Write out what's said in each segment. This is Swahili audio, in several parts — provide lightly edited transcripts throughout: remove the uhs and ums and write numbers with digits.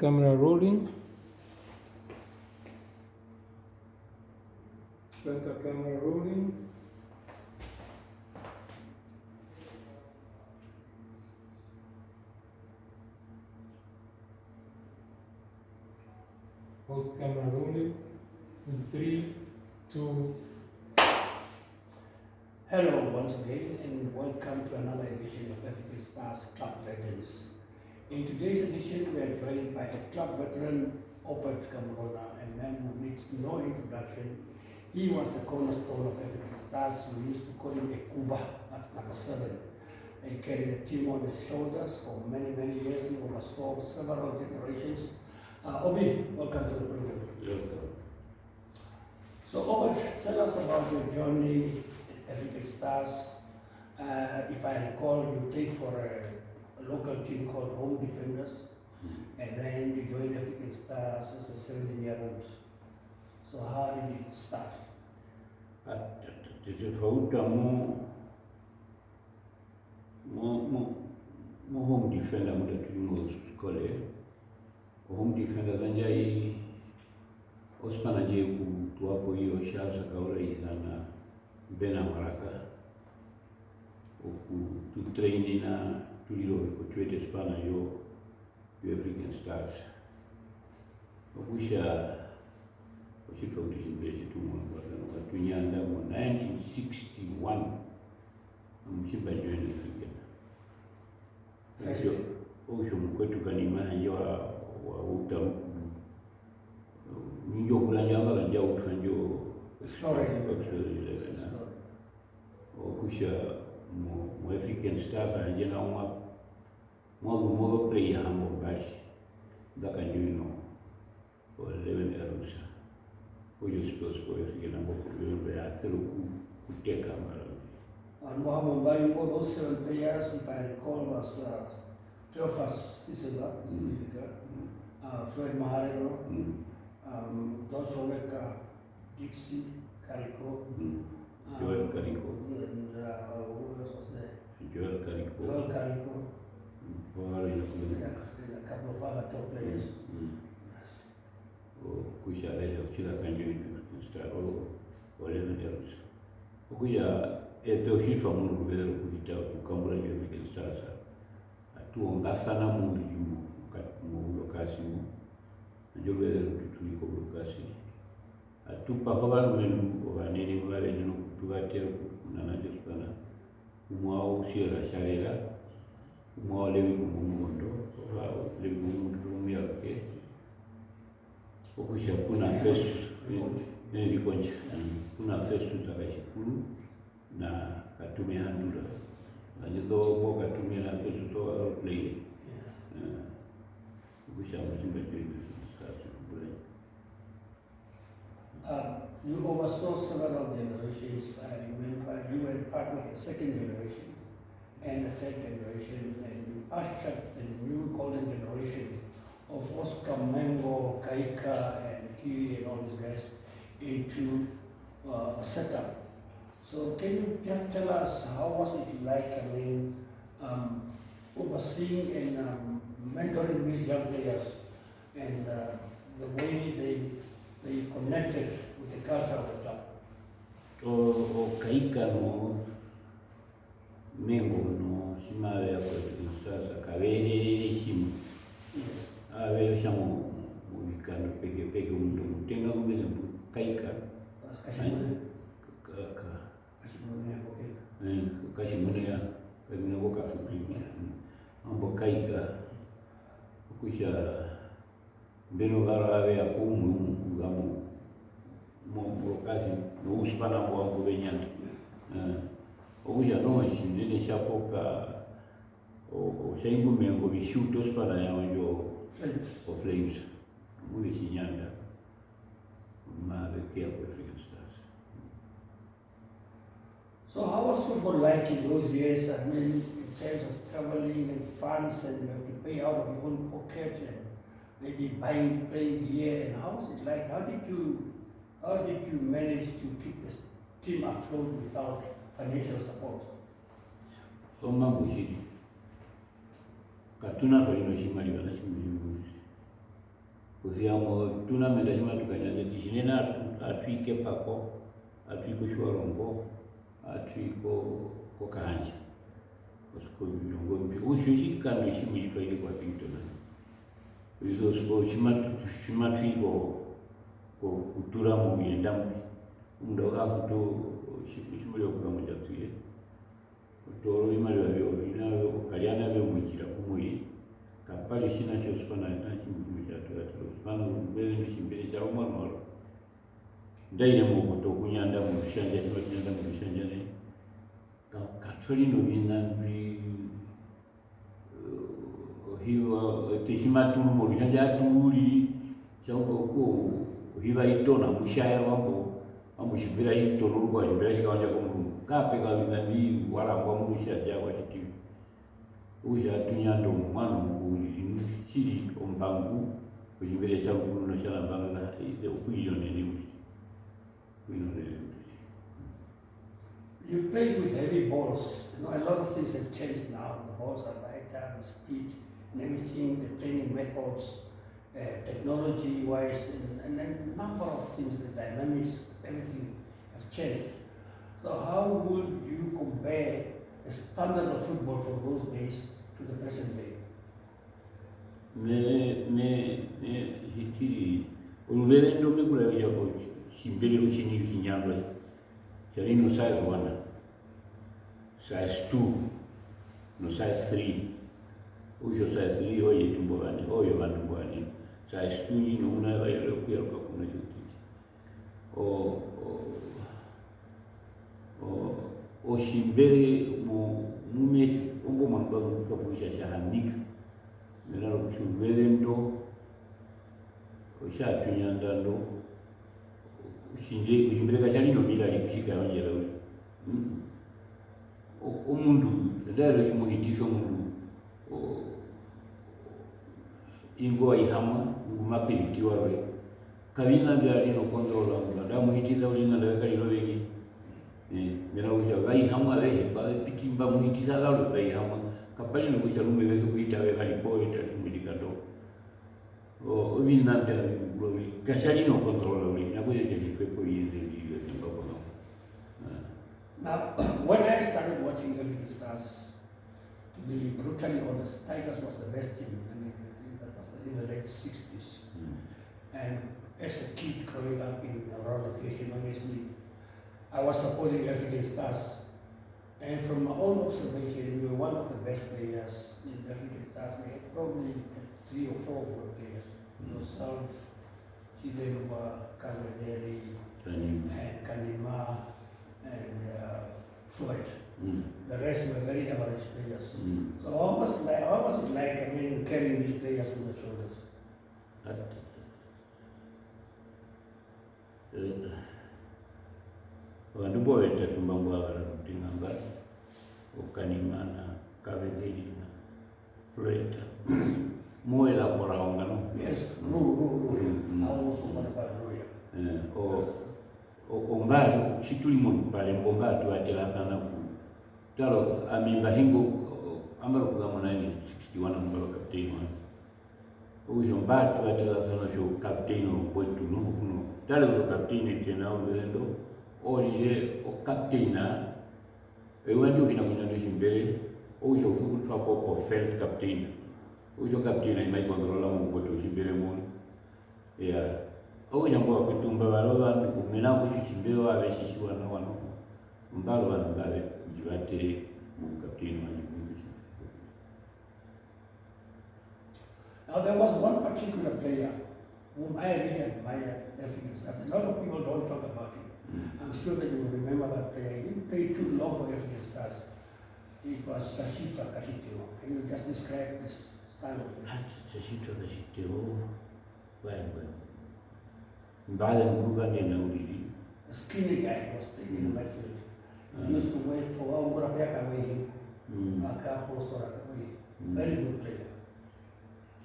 camera rolling. Center camera rolling. Post camera rolling. In 3, 2. Hello once again and welcome to another edition of African Stars Club Legends. In today's edition we are joined by a club veteran, Obert Kamrona, a man who needs no introduction. He was the cornerstone of African Stars. We used to call him a Kuba, that's number 7. He carried the team on his shoulders for many, many years. He oversaw several generations. Obi, welcome to the program. Welcome. So Obert, tell us about your journey at African Stars. If I recall, you played for a local team called Home Defenders, and then you joined African Stars as a 17-year-old. So how did it start? Tofauta mo home defender muda tulimo skole. Home defender zanjai ospana je ku tuapo hiyo shalsa kaula izana bena waraka. Oku tu traini na tulilo kutuete spana yo African Stars. Okusha Tunyanda mo 1961 amushiba join African. Osho mkwetu kanima wa utaruku ninjo kulanyanga la njau tufanjo Exploring. Okusha mo African Stars anjena mwa player hambo bashi daka joino for 11 years. Hoje os African ambo kuyo aselo kuteka mara. And Mohamed Bayi, all those 7 players, if I recall, was Cleophas Sisela, Fred Mahairo, those were like Dixie, Carico, Joel Carico, and who else was there? Joel Carico, Joel Carico, and a couple of other top players. Kusha leja kila kanjo start all 11 years. Okuya etoshitwa mundu kubera kuita kukambura African Stars. Atuongasana mundu mu lokasi mu. Njobere tuliko lokasi. Atupa hobanu menu obanene bale no kutubatera kunana jespana. Umwao shira sharela. Umwao lewi kumundo. Lewi kumundo yake. Okusha kuna first nilikonja kuna first zakashikuru na katume handula anito mo katume na first to play okusha msimba join sasa bure. You oversaw several generations. I remember you were part of the 2nd generation and the 3rd generation, and you ushered the new golden generation of Oscar Mengo, Kaika, and Kiri, and all these guys into a setup. So can you just tell us how was it like? I mean, overseeing and mentoring these young players, and the way they connected with the culture of the club. Kaika no Mengo no shimale ya kwa sasa kabene shimu. Awe shamo mubikano peke umuntu utenga kumene Kaika Kashimone ya kamina boka fupi ambo Kaika kusha mbeno garawe ya kumu kugamu mo kazi no uspana mbo benyana okusha no shinde shapoka o shengu mengo bishuto spana ya wanjo Flames. Muy chinyanda. African Stars. So how was football like in those years? I mean, in terms of traveling and funds, and you have to pay out of your own pocket and maybe playing gear. And how was it like? How did you manage to keep the team afloat without financial support? Mambo hili. Katuna kwa ino shimali wana shimu. kusiamo tournament ajima tukanyanja tishinena atwike pako atwiko shwarongo atwiko ko kanja usko yongo mpi ushushika no shimijitwa ile kwa Pington izo siko shimatwiko ko kutura mu yendambi ndo afuto shimuli okula moja tuye toro imali wabyo inayo kaliana byo mujira kumuli kapali shina cyo spana na chimbumu cha tugatiro spana mbele nishimbele cha umano ndaire mu kutokunyanda mu shanja cyanyanda mu shanja ne katoli no binandri hiwa tishima tulu mu shanja tuli cyangwa ko hiwa itona mushaya wambo amushibira itono rwa imbere kikawanja ko mu kape kabinandi wala kwa mu shanja wa chiti uja tunyando mwana mukuli chiri ombangu kujimbere cha kuno chala banga ile ukuyo nini You played with heavy balls. You know, a lot of things have changed now. The balls are lighter, the speed and everything, the training methods, technology-wise, and a number of things, the dynamics, everything have changed. So how would you compare the standard of football from those days to the present day? Hitiri uluvere ndo mikula ya shimbele uchini kinyamba charino size 1 size 2 no size 3 ujo size 3 oye tumbovani oyo vandumbwani size 2 ni una vaile kuyaruka kuna chuti o shimbele mume ombo mamba kukapuisha shahanika menalo kushubele ndo oshatunyanda ndo ushimbele kachalino milali kushika yonjera uli omundu ndaro chimuhitiso mundu ingo ayihamwa ngumape yitiwa lwe kabina byalino kontrola mundu ndamuhitiza ulinga ndakalilo bengi mena usha bayihamwa behe bapitimba muhitiza lalo bayihamwa kapali no kusha lumbe bezo kuita we kali poeta mujikado obina bya glory kashali no control uli na kuja pepo yende biyo Zimbabwe. Now, when I started watching African Stars, to be brutally honest, Tigers was the best team. I mean, that was in the late 60s. And as a kid growing up in a rural location, obviously, I was supporting African Stars. And from my own observation, we were one of the best players in African Stars. We had probably 3 or 4 good players. Yourself, Chilemba, Kavederi, and Kanima, and Floyd. The rest were very average players. So how was it like, I mean, carrying these players on the shoulders? Vandu boeta tumbangwa wanakutingamba ukanimana Kavederi na Floyd moela poraonga no. Yes, Ru. I also want about Ru. Ombali chituli mundu pale mbomba tu atela sana ku talo amimba hingo ambalo kugamo 1961 ambalo captain wa uyo mbatu atela sana sho captain wetu no kuno talo ko captain tena ulendo oliye o captain na ewandi uhina kunyando shimbele uyo ufuku twapo ko felt captain uyo captain ai mai controla mu boto shimbele mu ya oya mbo kutumba baloba kumena kushimbele wa beshishiwa na wano mbalo bana babe jibatire mu captain wa jibushi. Now there was one particular player whom I really admire, African Stars. A lot of people don't talk about him. I'm sure that you will remember that player. He didn't play too long for African Stars. It was Sashitra Kashiteo. Can you just describe this style of play? Sashitra Kashiteo. Well. Mbale mbuga nina ulili. A skinny guy was playing in the midfield. He used to wait for Murapeka away, Akapo Soraka away. Very good player.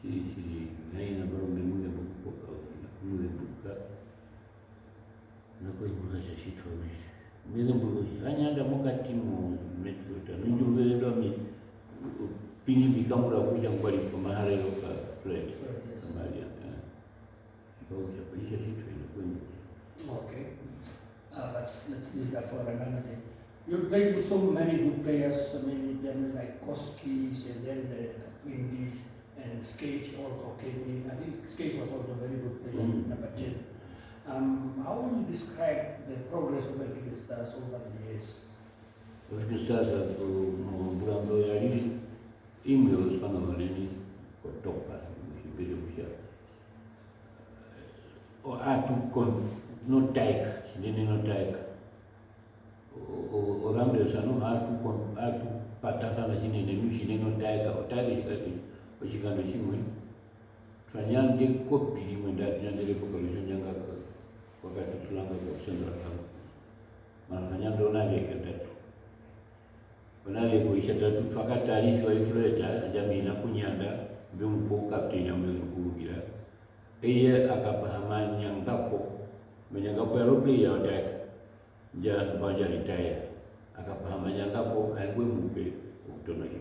Siri, naina barumbe mule buka. Nako ibuka Sashitra wili. Mbele mbuga, anyanda muka timu midfield. Niju mbele domi pingi bikamura kuja mkwali kwa mahare yoka Fred. Somalia. kuchakulisha kitu inakwenda. Okay. Let's leave that for another day. You played with so many good players. I mean, like Koskis and then Windies and Skate also came in. I think Skate was also a very good player, number 10. How will you describe the progress of African Stars over the years? African Stars mbulango yali imwe sana waneni kutoka mshibiri msha. O atu kon no taika, nini no taika. O ramde sano atu pata sana chini nushi no taika, o taika shikando shimwe. Twanyande kopi mwenda nyandele kwa nyanga wakati tulanga kwa sendo tangu. Mananyando nage kadatu. Wanale kuisha tatu twakata alisi wa ifleta jamii na kunyanda bimpo kapteni amwe kugira. Eye akapahama nyangapo menyangapo ya role ya attack ja baja retire akapahama nyangapo aingwe mupe ukutona hiyo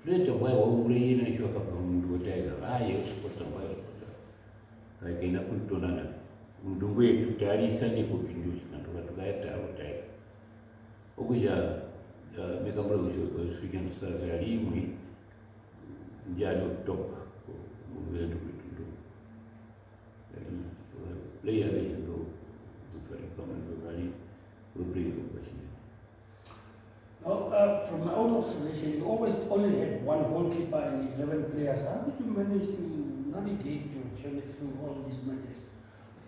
fleta mwa wa umri na hiyo akapahama ndio tega ayo sport ambayo sport kaina kutona na mdungu yetu tayari sande kupindusha na tukayata attack okuja mekamula kushirikiana sasa ya limwi njalo top mwendo kutundu player ndo tufari kama ndo gari player kwa shida. Now, from my own observation, you always only had one goalkeeper and 11 players. How did you manage to navigate your journey through all these matches?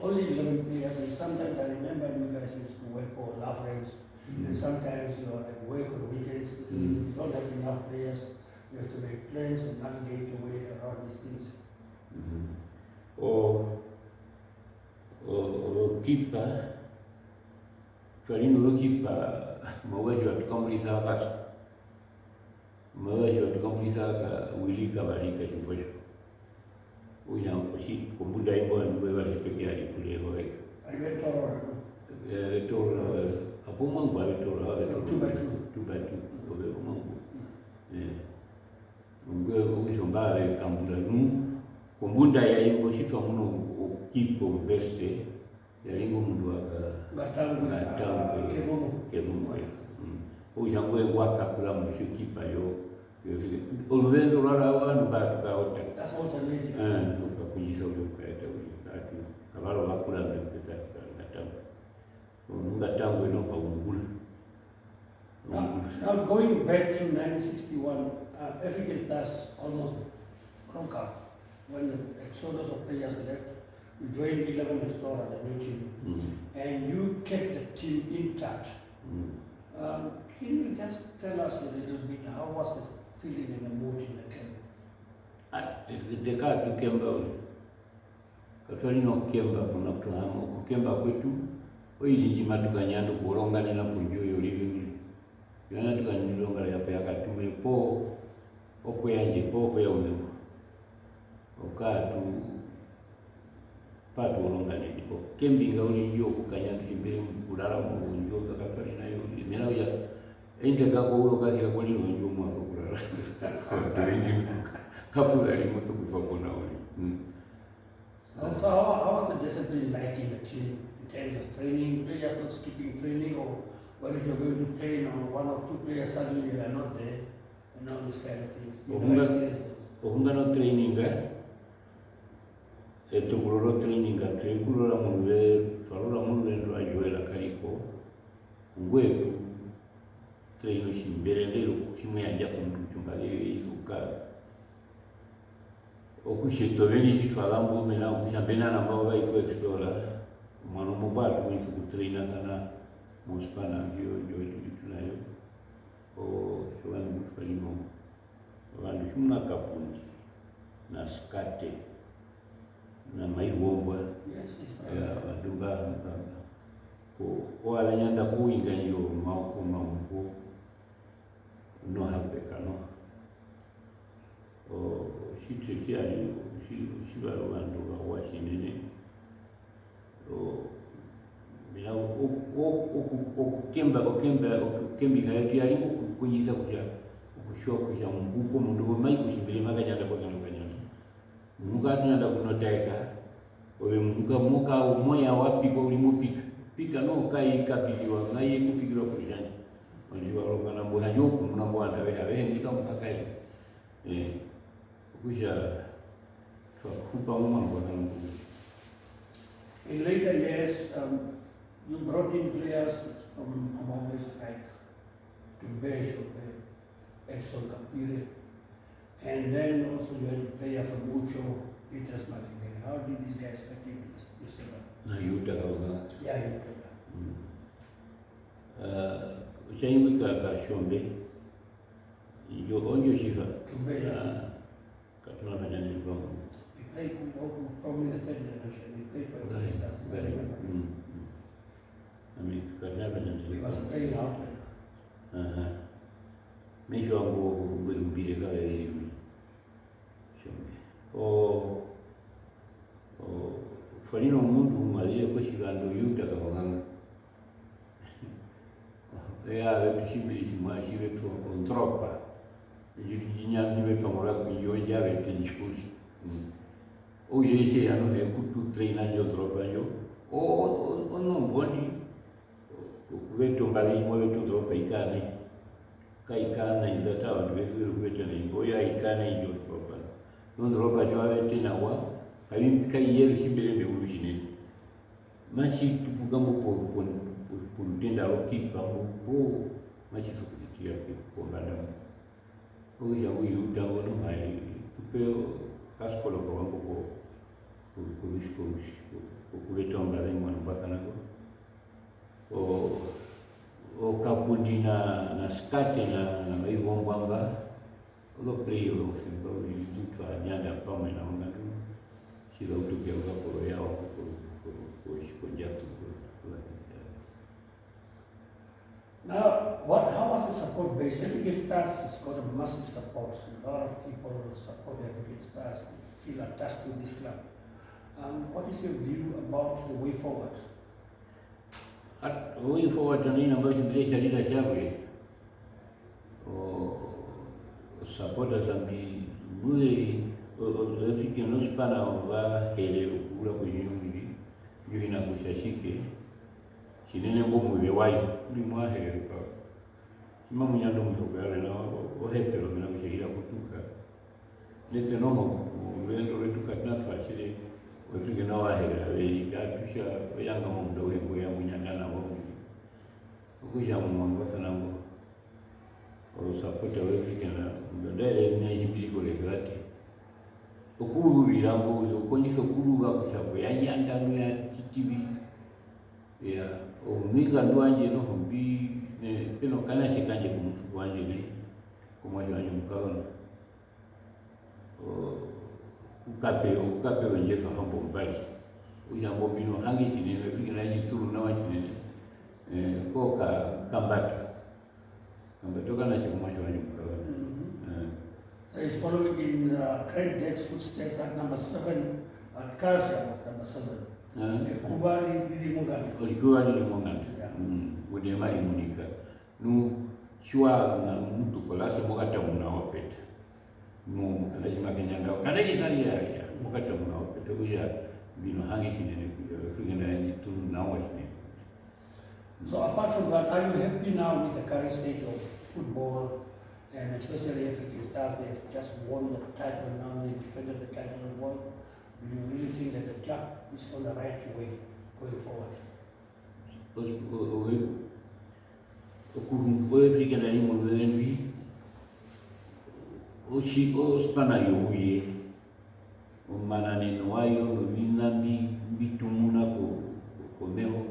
Only 11 players, and sometimes I remember you guys used to work for La France. And sometimes you are at work on weekends, you don't have enough players, you have to make plans and navigate your way around these things. Kipa twalino kipa mwaji watukamulisa wakasa mwaji watukamulisa waka wilika balika chimposho uya oshi kumbuda imbo mbwe walipeke ya lipule waweka Toro hapo mwangu alitoro wale 2x2 obe mwangu ngwe ukishongale kambula kumbunda ya imbo shitwa muno kipo beste yalingo mundu aka Batangu Kevumo. Ujangwe waka kula mushikipa yo oluvendo lwala wanu batukaota. That's alternative. Ukakujisa ukaeta ukatu kabalo bakula mbepeta ngatangu. Ngatangu inoka ungula. Now going back to 1961, African Stars almost broke up when the exodus of players left. You joined 11 Explorer, the new team, and you kept the team intact. Can you just tell us a little bit how was the feeling and the mood in the camp? Dekaa tukemba ule katwalina okukemba kuna kutuhamu okukemba kwetu oyilijima tukanyanda okuolongana napunjoyo olibibili yona tukanyilongala yapo yakatume po okweyanje po okweyawunepo okatu patu olonganeni okukembinga ulijo okukanyanda imbere kulala mulunjo kakatwalina yo mera ya entekako ulo kasika kolino njo mwaka kulala kapula limoto kufakona uli. So how was the discipline like in the team in terms of training, players not skipping training, or what if you're going to play on 1 or 2 players suddenly they are not there, and all these kind of things? Ohungano training etukulolo training atrekulula mulwe falola mulwe ndo ajoela kaliko ngwetu traino shimbere ndelo kuchimwe anja kumtu chumbale isuka okushitoveni chitwalambo mena okushambena na mbao bai ku explora mwana mobatu wisu kutraina kana muspana ndio tunayo o shwani mfalino vandu shumna kapunji na skate na maiwombwa vadumba ko alanyanda kuinganyiro maoko maungu no hapekano shitwe kyali shibalo bandu bawashinene mina okukemba yetu yali kukunyiza kusha mbuko mundu maiko shimbele makanyanda kwa kanyanda mukanyanda kunoteka Owe muka moka umoya wapi kwa ulimupika. Pika no kai kapiliwa ngai kupikirwa kujanja. Waliwa roga na mbona yoku mna bwana wewe ngika mkakai. Kuja kupa mama bwana. In later years, you brought in players from always like Tumbesh, Edson Kapire, and then also you had a player from Mucho, Peters Malinge. How did these guys fit into this setup? Na yuta kaoga. Yeah, you took Ushaimika ka shombe. Yo onjo shifa. Tumbesh. Katuna fanya ni bongo. He played with probably the third generation. He played for the Stars. I remember. Katuna fanya ni. He was playing outback. Mesho wangu mbile kale hivi. Shombe. Falino mundu malile koshigando yuta kaoganga. Wetu shibiri shimashi wetu ontropa. Jinyamni wetu amora kunyoja wetu nchukuli. Oye ano kutu traina nyo tropa nyo. Ono mboni. Wetu mbali mo wetu tropa ikane. Kaikana indata wetu wetu na imboya ikane nyo tropa. Non tropa jo wetu na wa. Halim kai shibiri me urushine. Mashi tupugambo por tenda rokipa mbo machi sukutia kupongana. Oja huyu utangono hai tupeo kaskolo kwa wangu kuleta mbali mwana bakana o kapundi na skate na maibongwanga odo play o simba ulitutwa nyanda pame na ngatu shida utokea kwa yao kwa jatu. Now, how was the support base? African Stars has got a massive support. A lot of people support African Stars. They feel attached to this club. What is your view about the way forward? Way forward to nini ambayo shibile shalila shawe. Supporters ambi bure African no spana wa hele ukula kujinungi. Yuhina kushashike. Shinene ngomu yewayo uli mwahere kwa sima munyando mtokale na ohepelo mina kushahira kutuka nete noho wendo wetu katina twachile wefike na wahere aweyi katusha yanga mundo wengo ya munyanga na wongi ukisha mwango sana ngo sapota wefike na ndere ina hibili kole grati okuru birango ukonyiso kuru bakushako yanyanda no ya tv ya omiga ndwanje no hombi ne peno kana shikanje kumufuko wanje ne kumwaje wanyu mkaona ukape wenje sa hambo mbali ujambo bino hangi chinene bigina yituru na wachinene ko kambatu kana shikumwaje wanyu mkaona. So he's following in Craig Dead's footsteps at number 7 at Karsha of number 7. Kubali Lili Muganda. Olikuwa Lili Muganda. Wode mali munika. Nu shwa na mtu kolasa mukata muna wapeta. Nu kanajima kenyanga. Kanajika ya mukata muna wapeta. Uya bino hangi kinene kuya. Figana jitu na wachine. So apart from that, are you happy now with the current state of football? And especially African Stars, they've just won the title now, they defended the title and won. Do you really think that the club is on the right way going forward? African animal will be Ochi Ospana Yuye Manani Noayo, Nabinambi, Bitumuna Komeo,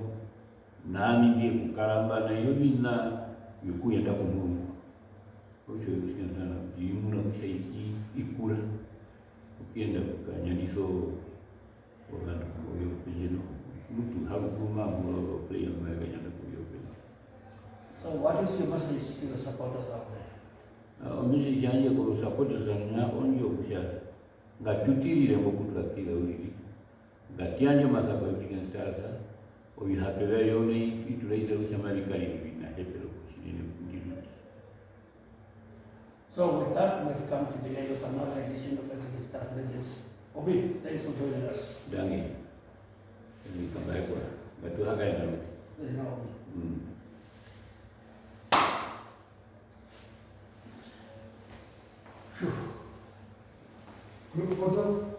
Nami, Karamba, Nayobina, Yukuyanda Kumu. Ocho African Yimuna Ikura, Ukienda Kanyaniso, Orlando, Pejano, Mutu, Habuma, play on my Ganyana. So what is your message to the supporters out there? Message yanje kwa supporters na onyo kusha ngatutiri lembo kutakila ulili ngatianje masaba African Stars oyihapela yone itulaiza ushamarikali na hepelo kushini ndilo. So with that, we've come to the end of another edition of African Stars Legends. Obi, thanks for joining us. Dangi. Ni kama kwa watu haka ina. No. Group photo.